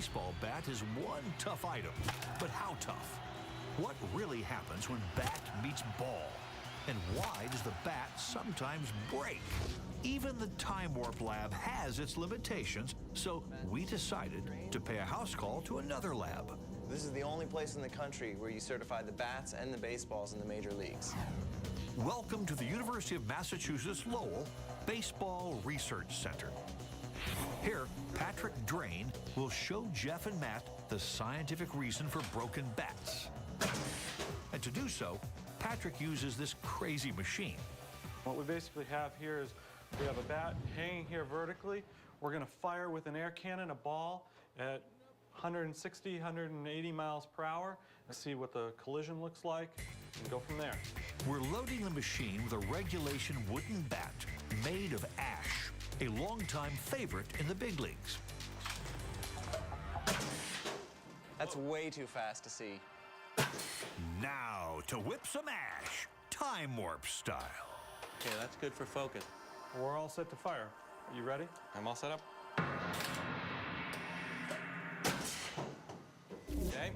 baseball bat is one tough item. But how tough? What really happens when bat meets ball? And why does the bat sometimes break? Even the Time Warp Lab has its limitations, so we decided to pay a house call to another lab. This is the only place in the country where you certify the bats and the baseballs in the major leagues. Welcome to the University of Massachusetts Lowell Baseball Research Center. Here, Patrick Drain will show Jeff and Matt the scientific reason for broken bats. And to do so, Patrick uses this crazy machine. What we basically have here is we have a bat hanging here vertically. We're going to fire with an air cannon a ball at 160, 180 miles per hour and see what the collision looks like and go from there. We're loading the machine with a regulation wooden bat made of ash, a longtime favorite in the big leagues. That's way too fast to see. Now to whip some ash, Time Warp style. Okay, that's good for focus. We're all set to fire. Are you ready? I'm all set up. Okay.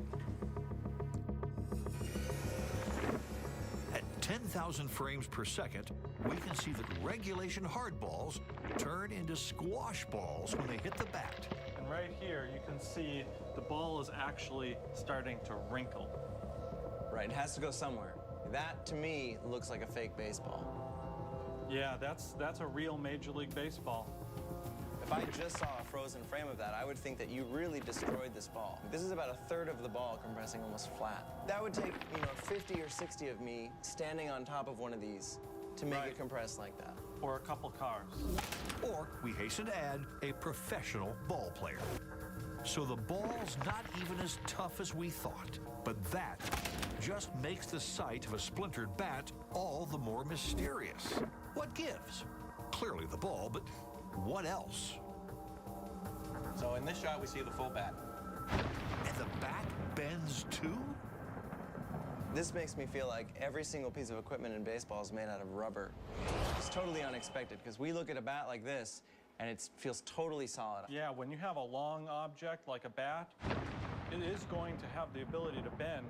At 10,000 frames per second, we can see that regulation hardballs turn into squash balls when they hit the bat. And right here, you can see the ball is actually starting to wrinkle. Right, it has to go somewhere. That, to me, looks like a fake baseball. Yeah, that's a real Major League Baseball. If I just saw a frozen frame of that, I would think that you really destroyed this ball. This is about a third of the ball compressing almost flat. That would take, 50 or 60 of me standing on top of one of these to make it compress like that. Or a couple cars. Or, we hasten to add, a professional ball player. So the ball's not even as tough as we thought. But that just makes the sight of a splintered bat all the more mysterious. What gives? Clearly the ball, but what else? So in this shot, we see the full bat. And the bat bends too? This makes me feel like every single piece of equipment in baseball is made out of rubber. It's totally unexpected, because we look at a bat like this, and it feels totally solid. Yeah, when you have a long object like a bat, it is going to have the ability to bend.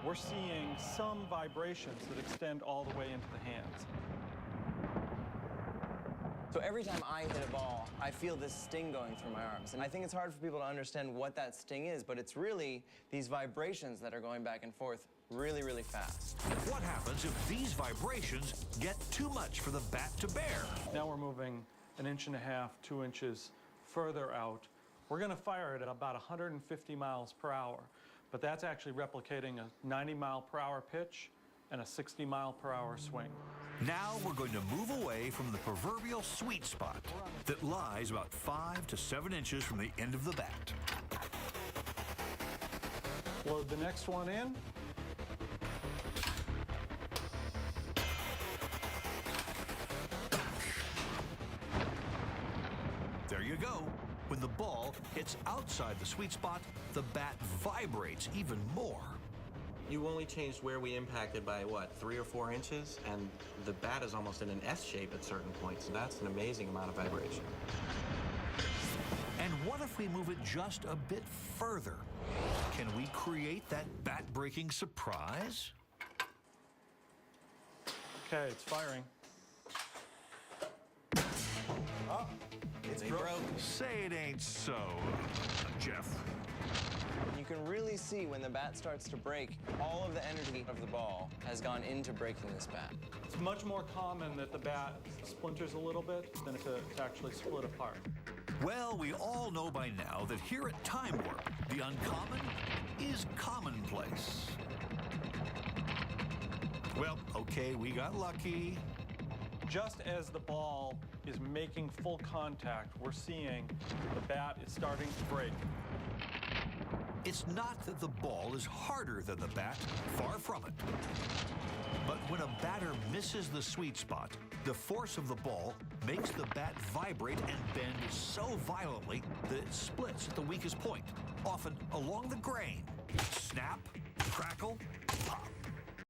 We're seeing some vibrations that extend all the way into the hands. So every time I hit a ball, I feel this sting going through my arms. And I think it's hard for people to understand what that sting is, but it's really these vibrations that are going back and forth really, really fast. What happens if these vibrations get too much for the bat to bear? Now we're moving 1.5 inches, 2 inches further out. We're going to fire it at about 150 miles per hour, but that's actually replicating a 90 mile per hour pitch and a 60 mile per hour swing. Now we're going to move away from the proverbial sweet spot that lies about 5 to 7 inches from the end of the bat. Load the next one in. There you go. When the ball hits outside the sweet spot, the bat vibrates even more. You only changed where we impacted by, what, 3 or 4 inches? And the bat is almost in an S shape at certain points. So that's an amazing amount of vibration. And what if we move it just a bit further? Can we create that bat-breaking surprise? Okay, it's firing. Oh, it's broke. Say it ain't so, Jeff. You can really see when the bat starts to break, all of the energy of the ball has gone into breaking this bat. It's much more common that the bat splinters a little bit than to actually split apart. Well, we all know by now that here at Time Warp, the uncommon is commonplace. Well, okay, we got lucky. Just as the ball is making full contact, we're seeing the bat is starting to break. It's not that the ball is harder than the bat, far from it. But when a batter misses the sweet spot, the force of the ball makes the bat vibrate and bend so violently that it splits at the weakest point, often along the grain. Snap, crackle, pop.